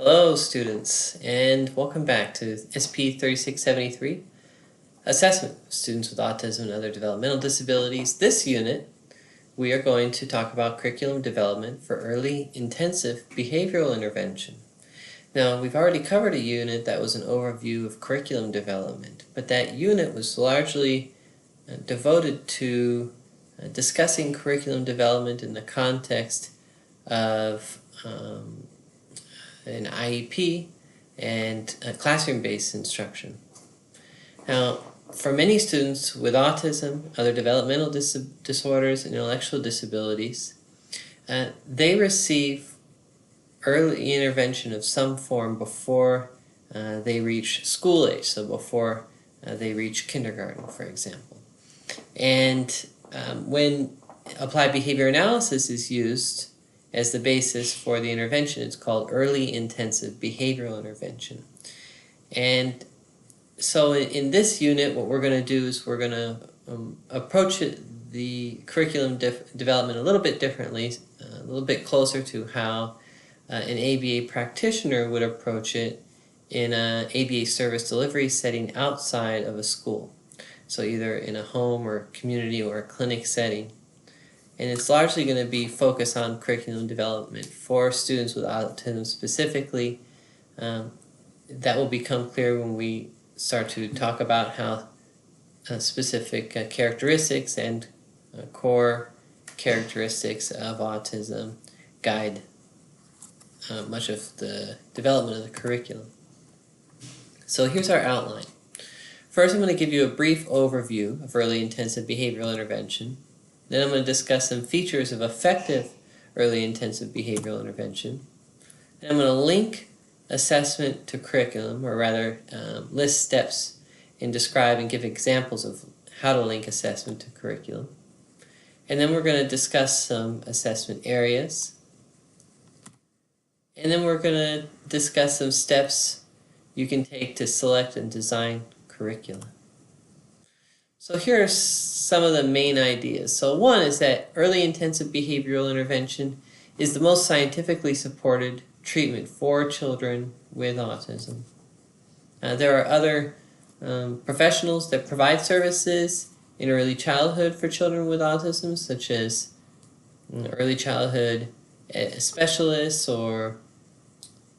Hello students, and welcome back to SP 3673, Assessment of Students with Autism and Other Developmental Disabilities. This unit, we are going to talk about curriculum development for early intensive behavioral intervention. Now, we've already covered a unit that was an overview of curriculum development, but that unit was largely devoted to discussing curriculum development in the context of an IEP and classroom-based instruction. Now, for many students with autism, other developmental disorders, and intellectual disabilities, they receive early intervention of some form before they reach school age, so before they reach kindergarten, for example. And when applied behavior analysis is used as the basis for the intervention, it's called early intensive behavioral intervention. And so in this unit, what we're going to do is we're going to approach the curriculum development a little bit differently, a little bit closer to how an ABA practitioner would approach it in an ABA service delivery setting outside of a school. So either in a home or community or a clinic setting. And it's largely going to be focused on curriculum development for students with autism specifically. That will become clear when we start to talk about how specific characteristics and core characteristics of autism guide much of the development of the curriculum. So here's our outline. First, I'm going to give you a brief overview of early intensive behavioral intervention. Then I'm going to discuss some features of effective early intensive behavioral intervention. And I'm going to link assessment to curriculum, or rather list steps and describe and give examples of how to link assessment to curriculum. And then we're going to discuss some assessment areas. And then we're going to discuss some steps you can take to select and design curricula. So here are some of the main ideas. So one is that early intensive behavioral intervention is the most scientifically supported treatment for children with autism. There are other professionals that provide services in early childhood for children with autism, such as early childhood specialists or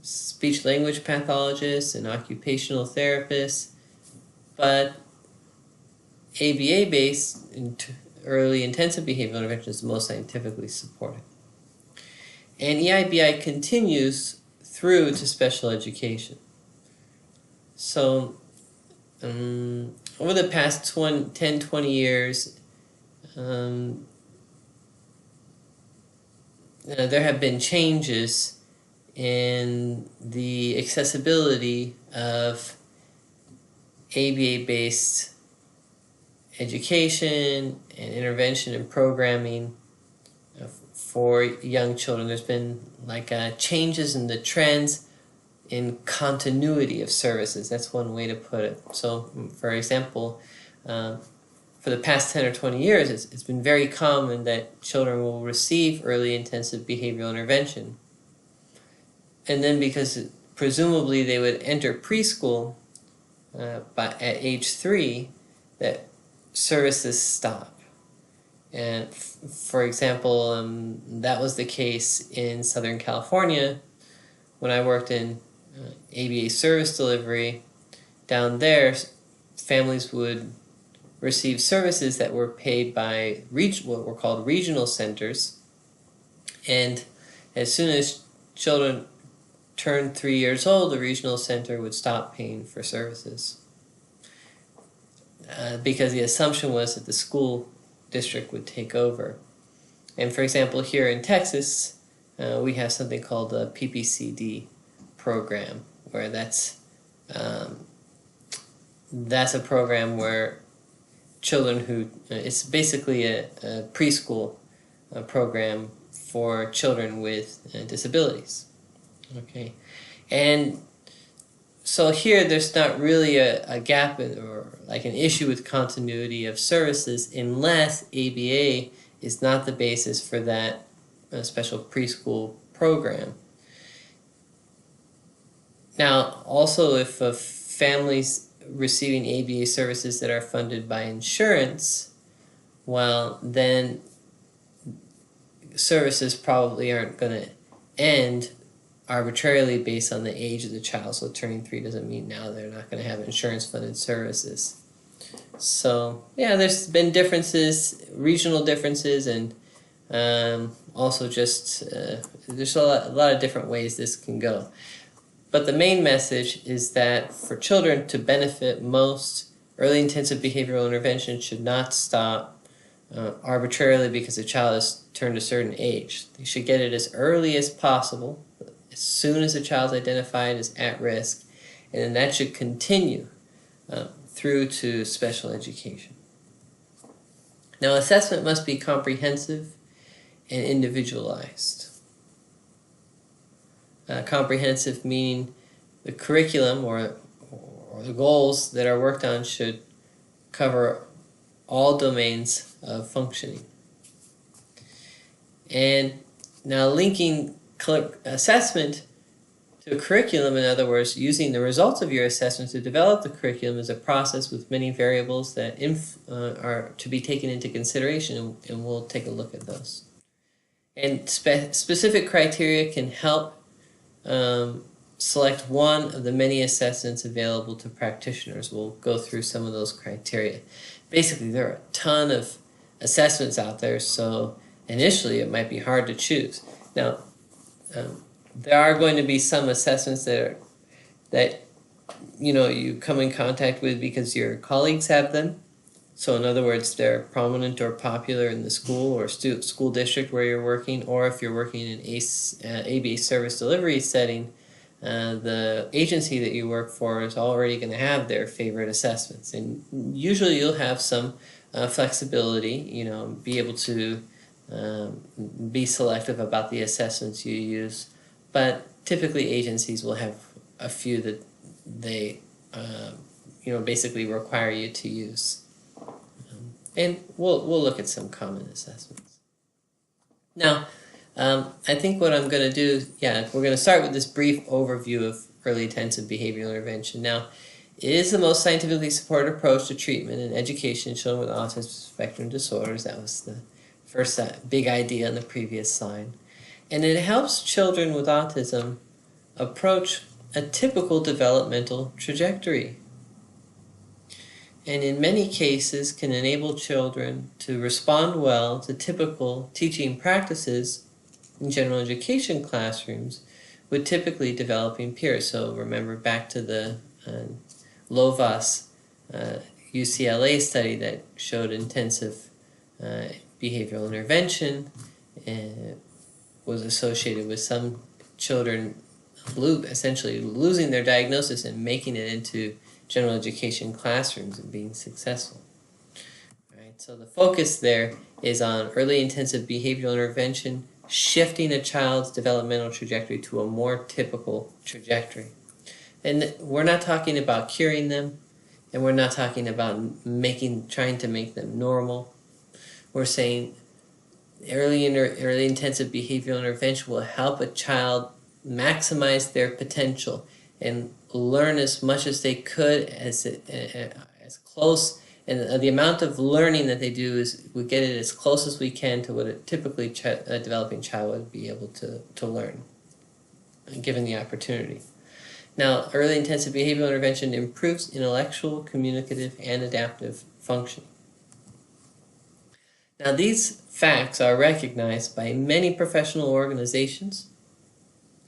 speech-language pathologists and occupational therapists, but ABA-based early intensive behavioral intervention is the most scientifically supported. And EIBI continues through to special education. So over the past 10-20 years, there have been changes in the accessibility of ABA-based education and intervention and programming for young children. There's been changes in the trends in continuity of services. That's one way to put it. So, for example, for the past 10 or 20 years, it's been very common that children will receive early intensive behavioral intervention. And then because presumably they would enter preschool at age 3, that services stop. And for example, that was the case in Southern California when I worked in ABA service delivery. Down there, families would receive services that were paid by what were called regional centers, and as soon as children turned 3 years old, the regional center would stop paying for services. Because the assumption was that the school district would take over. And for example, here in Texas, we have something called the PPCD program, where that's a program where children who, it's basically a preschool program for children with disabilities. Okay, and so here there's not really a gap or like an issue with continuity of services unless ABA is not the basis for that special preschool program. Now, also, if a family's receiving ABA services that are funded by insurance, well, then services probably aren't going to end arbitrarily based on the age of the child. So turning 3 doesn't mean now they're not going to have insurance-funded services. So, yeah, there's been differences, regional differences, and also just there's a lot of different ways this can go. But the main message is that for children to benefit most, early intensive behavioral intervention should not stop arbitrarily because a child has turned a certain age. They should get it as early as possible, as soon as a child's identified as at risk, and then that should continue through to special education. Now, assessment must be comprehensive and individualized. Comprehensive meaning the curriculum or the goals that are worked on should cover all domains of functioning. And now linking assessment to curriculum, in other words, using the results of your assessment to develop the curriculum, is a process with many variables that are to be taken into consideration, and we'll take a look at those. And specific criteria can help select one of the many assessments available to practitioners. We'll go through some of those criteria. Basically, there are a ton of assessments out there, so initially it might be hard to choose. Now, there are going to be some assessments that you come in contact with because your colleagues have them. So in other words, they're prominent or popular in the school or school district where you're working, or if you're working in an ABA service delivery setting, the agency that you work for is already going to have their favorite assessments. And usually you'll have some flexibility, be able to be selective about the assessments you use. But typically agencies will have a few that they basically require you to use. And we'll look at some common assessments. Now, I think what I'm going to do, we're going to start with this brief overview of early intensive behavioral intervention. Now, it is the most scientifically supported approach to treatment and education in children with autism spectrum disorders. That was the first big idea in the previous slide. And it helps children with autism approach a typical developmental trajectory, and in many cases can enable children to respond well to typical teaching practices in general education classrooms with typically developing peers. So remember back to the Lovas UCLA study that showed intensive behavioral intervention was associated with some children essentially losing their diagnosis and making it into general education classrooms and being successful. Right? So the focus there is on early intensive behavioral intervention, shifting a child's developmental trajectory to a more typical trajectory. And we're not talking about curing them, and we're not talking about trying to make them normal. We're saying early intensive behavioral intervention will help a child maximize their potential and learn as much as they could as close, and the amount of learning that they do is we get it as close as we can to what a typically developing child would be able to learn, given the opportunity. Now, early intensive behavioral intervention improves intellectual, communicative, and adaptive functioning. Now, these facts are recognized by many professional organizations,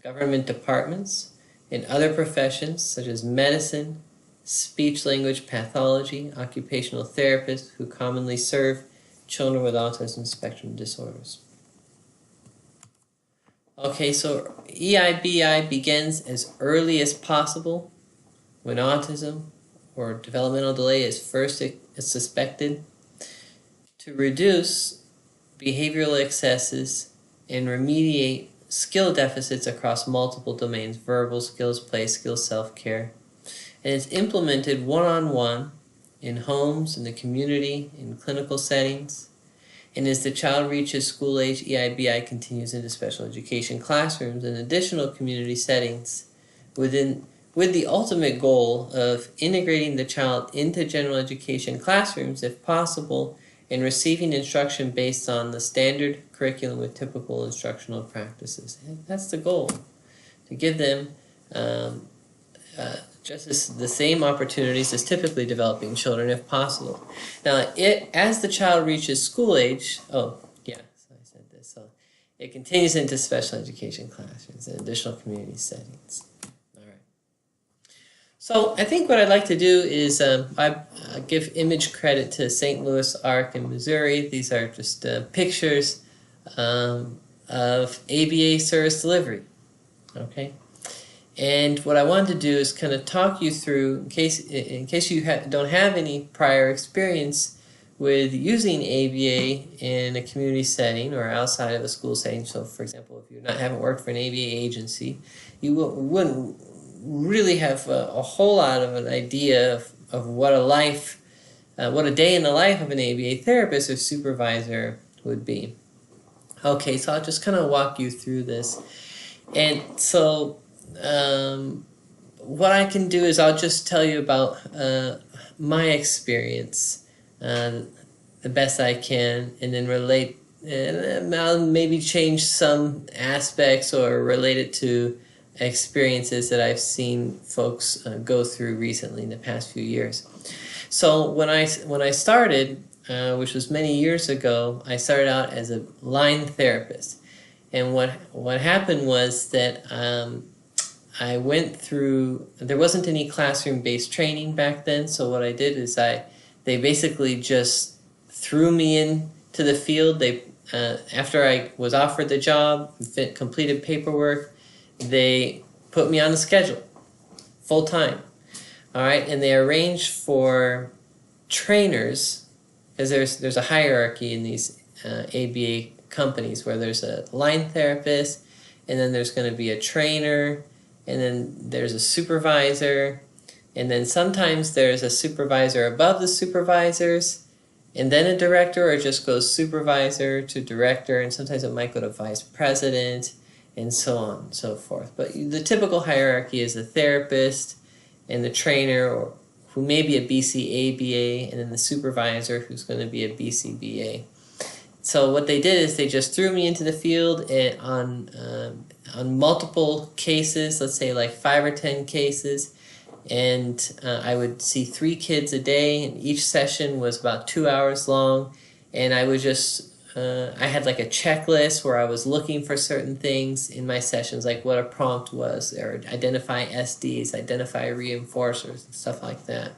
government departments, and other professions such as medicine, speech-language pathology, occupational therapists who commonly serve children with autism spectrum disorders. Okay, so EIBI begins as early as possible when autism or developmental delay is first suspected to reduce behavioral excesses and remediate skill deficits across multiple domains: verbal skills, play skills, self-care. And it's implemented one-on-one in homes, in the community, in clinical settings. And as the child reaches school age, EIBI continues into special education classrooms and additional community settings with the ultimate goal of integrating the child into general education classrooms if possible and receiving instruction based on the standard curriculum with typical instructional practices. And that's the goal, to give them just the same opportunities as typically developing children if possible. Now, as the child reaches school age, so I said this, so it continues into special education classrooms and additional community settings. All right. So I think what I'd like to do is I give image credit to St. Louis Arc in Missouri. These are just pictures of ABA service delivery. Okay. And what I wanted to do is kind of talk you through, in case you don't have any prior experience with using ABA in a community setting or outside of a school setting. So, for example, if you haven't worked for an ABA agency, you wouldn't really have a whole lot of an idea of what a day in the life of an ABA therapist or supervisor would be. Okay, so I'll just kind of walk you through this. And so what I can do is I'll just tell you about my experience the best I can, and then relate, and I'll maybe change some aspects or relate it to experiences that I've seen folks go through recently in the past few years. So when I started, which was many years ago, I started out as a line therapist. And what happened was that I went through, there wasn't any classroom-based training back then, so what I did is they basically just threw me into the field. After I was offered the job, completed paperwork, they put me on a schedule, full-time. All right, and they arranged for trainers, because there's a hierarchy in these ABA companies where there's a line therapist, and then there's going to be a trainer, and then there's a supervisor, and then sometimes there's a supervisor above the supervisors, and then a director, or it just goes supervisor to director, and sometimes it might go to vice president, and so on and so forth. But the typical hierarchy is the therapist and the trainer, or who may be a BCABA, and then the supervisor who's going to be a BCBA. So what they did is they just threw me into the field on multiple cases, let's say like 5 or 10 cases, and I would see 3 kids a day, and each session was about 2 hours long, and I would just I had like a checklist where I was looking for certain things in my sessions, like what a prompt was, or identify SDs, identify reinforcers, and stuff like that.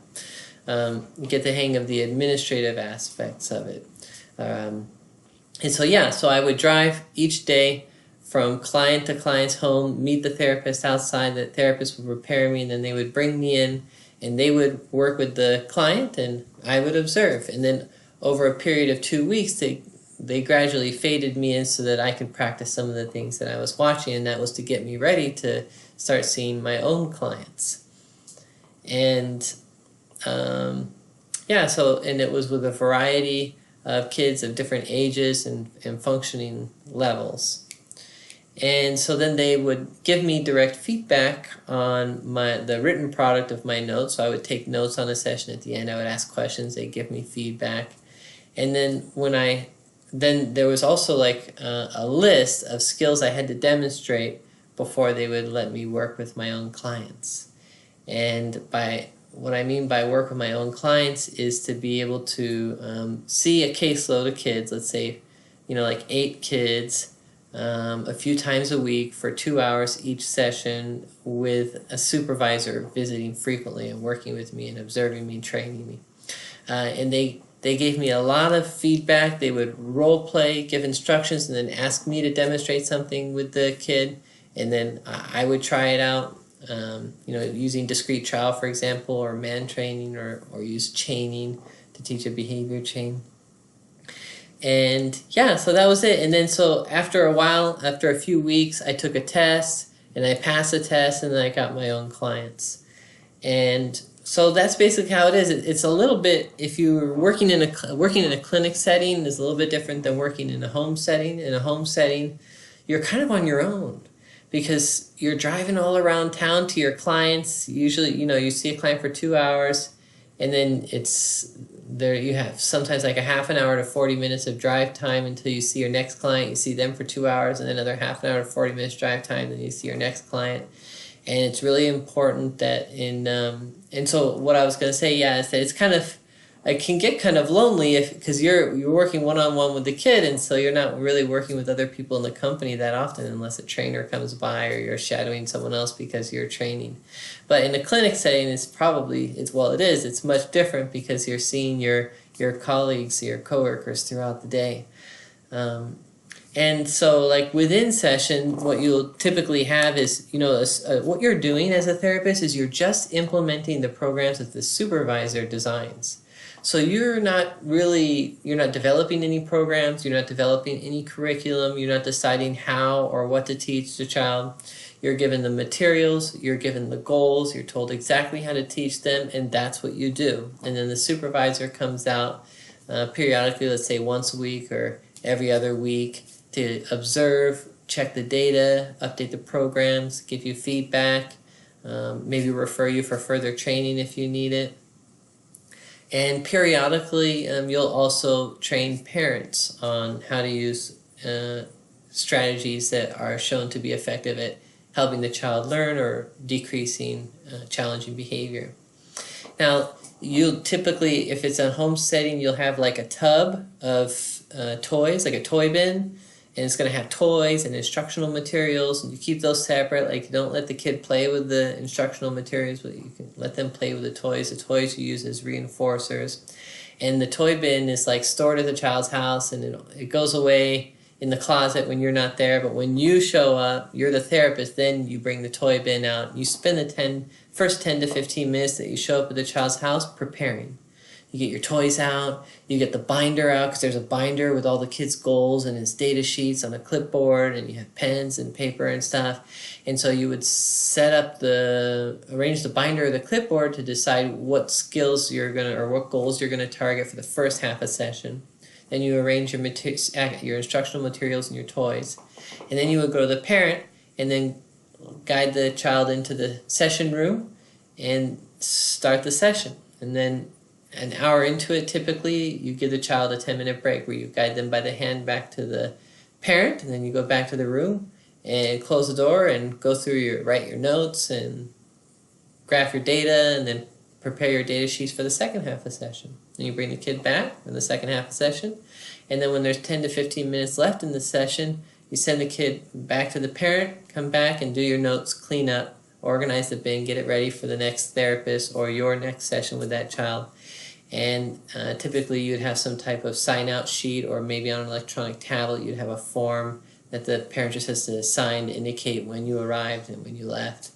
Get the hang of the administrative aspects of it. And so I would drive each day from client to client's home, meet the therapist outside, the therapist would prepare me, and then they would bring me in, and they would work with the client, and I would observe. And then over a period of 2 weeks, they gradually faded me in so that I could practice some of the things that I was watching, and that was to get me ready to start seeing my own clients. And and it was with a variety of kids of different ages and functioning levels. And so then they would give me direct feedback on the written product of my notes. So I would take notes on a session. At the end, I would ask questions. They'd give me feedback. And then then there was also like a list of skills I had to demonstrate before they would let me work with my own clients. And what I mean by work with my own clients is to be able to see a caseload of kids, let's say, like 8 kids, a few times a week for 2 hours each session, with a supervisor visiting frequently and working with me and observing me and training me. And they gave me a lot of feedback. They would role play, give instructions, and then ask me to demonstrate something with the kid, and then I would try it out. Using discrete trial, for example, or man training, or use chaining to teach a behavior chain. And so that was it. And then so after a while, after a few weeks, I took a test, and I passed the test, and then I got my own clients. And so that's basically how it is. It's a little bit, if you're working in a clinic setting, is a little bit different than working in a home setting. In a home setting, you're kind of on your own, because you're driving all around town to your clients. Usually, you see a client for 2 hours, and then it's there. You have sometimes like a half an hour to 40 minutes of drive time until you see your next client. You see them for 2 hours, and then another half an hour to 40 minutes drive time. Then you see your next client, and it's really important that and so what I was going to say, is that it's kind of, it can get kind of lonely because you're working one-on-one with the kid, and so you're not really working with other people in the company that often unless a trainer comes by or you're shadowing someone else because you're training. But in a clinic setting, it's much different because you're seeing your colleagues, your coworkers throughout the day. And so, like, within session, what you'll typically have is, what you're doing as a therapist is you're just implementing the programs that the supervisor designs. So you're not developing any programs, you're not developing any curriculum, you're not deciding how or what to teach the child. You're given the materials, you're given the goals, you're told exactly how to teach them, and that's what you do. And then the supervisor comes out periodically, let's say once a week or every other week, to observe, check the data, update the programs, give you feedback, maybe refer you for further training if you need it. And periodically, you'll also train parents on how to use strategies that are shown to be effective at helping the child learn or decreasing challenging behavior. Now, you'll typically, if it's a home setting, you'll have like a tub of toys, like a toy bin, and it's going to have toys and instructional materials, and you keep those separate. Like, you don't let the kid play with the instructional materials, but you can let them play with the toys. The toys you use as reinforcers. And the toy bin is like stored at the child's house, and it goes away in the closet when you're not there. But when you show up, you're the therapist, then you bring the toy bin out. You spend the first 10 to 15 minutes that you show up at the child's house preparing. You get your toys out, you get the binder out, because there's a binder with all the kids' goals and his data sheets on a clipboard, and you have pens and paper and stuff. And so you would arrange the binder or the clipboard to decide what skills or what goals you're gonna target for the first half of session. Then you arrange your instructional materials and your toys. And then you would go to the parent and then guide the child into the session room and start the session. And then an hour into it, typically, you give the child a 10-minute break where you guide them by the hand back to the parent, and then you go back to the room and close the door and go through write your notes and graph your data, and then prepare your data sheets for the second half of the session. Then you bring the kid back in the second half of the session, and then when there's 10 to 15 minutes left in the session, you send the kid back to the parent, come back and do your notes, clean up, organize the bin, get it ready for the next therapist or your next session with that child. And typically you'd have some type of sign-out sheet, or maybe on an electronic tablet you'd have a form that the parent just has to sign to indicate when you arrived and when you left.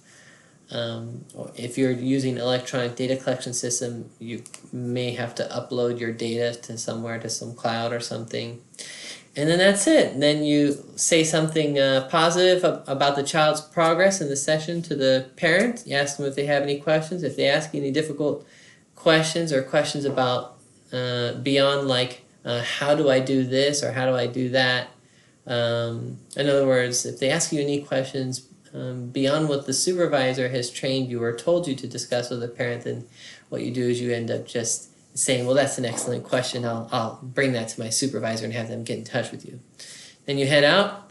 Or if you're using an electronic data collection system, you may have to upload your data to some cloud or something. And then that's it. And then you say something positive about the child's progress in the session to the parent. You ask them if they have any questions. If they ask you any difficult questions or questions about beyond like how do I do this or how do I do that. In other words, if they ask you any questions beyond what the supervisor has trained you or told you to discuss with the parent, then what you do is you end up just saying, well, that's an excellent question. I'll bring that to my supervisor and have them get in touch with you. Then you head out,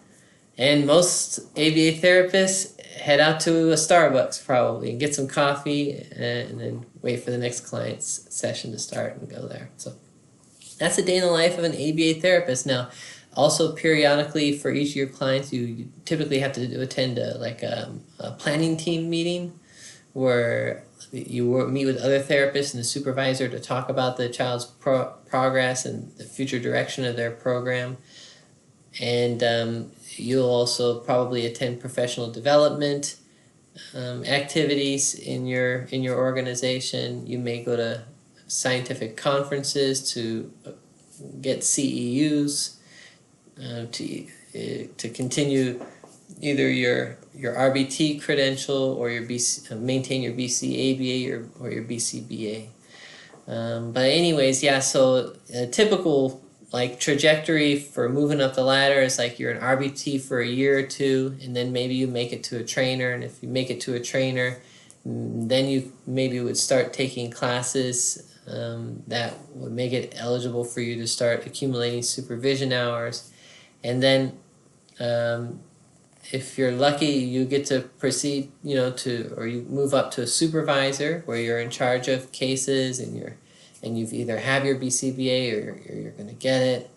and most ABA therapists head out to a Starbucks probably and get some coffee and then wait for the next client's session to start and go there. So that's a day in the life of an ABA therapist. Now, also periodically for each of your clients, you typically have to attend a planning team meeting where you meet with other therapists and the supervisor to talk about the child's progress and the future direction of their program. And you'll also probably attend professional development activities in your organization. You may go to scientific conferences to get CEUs to continue either your RBT credential or your maintain your BCABA or your BCBA. But anyways, yeah. So a typical like trajectory for moving up the ladder is like you're an RBT for a year or two, and then maybe you make it to a trainer, and if you make it to a trainer, then you maybe would start taking classes that would make it eligible for you to start accumulating supervision hours, and then if you're lucky, you get to proceed, or you move up to a supervisor where you're in charge of cases, and you've either have your BCBA or you're going to get it.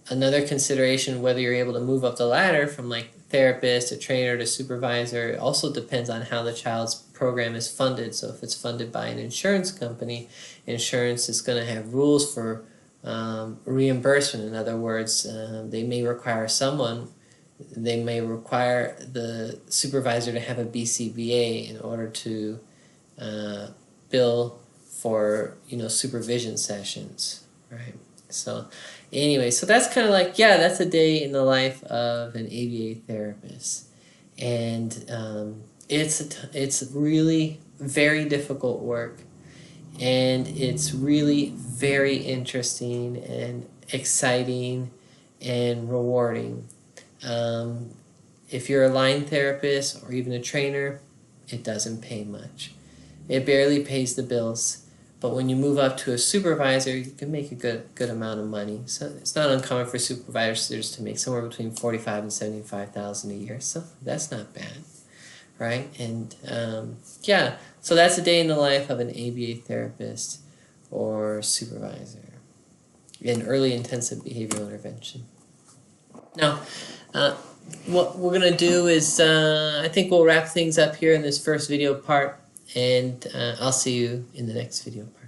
Another consideration whether you're able to move up the ladder from like therapist to trainer to supervisor, it also depends on how the child's program is funded. So if it's funded by an insurance company, insurance is going to have rules for reimbursement. In other words, they may require the supervisor to have a BCBA in order to bill for supervision sessions, right? So anyway, so that's kind of like, yeah, that's a day in the life of an ABA therapist, and it's really very difficult work, and it's really very interesting and exciting and rewarding. If you're a line therapist or even a trainer, it doesn't pay much. It barely pays the bills. But when you move up to a supervisor, you can make a good amount of money. So it's not uncommon for supervisors to make somewhere between $45,000 and $75,000 a year. So that's not bad, right? And yeah, so that's a day in the life of an ABA therapist or supervisor in early intensive behavioral intervention. Now, what we're going to do is, I think we'll wrap things up here in this first video part, and I'll see you in the next video part.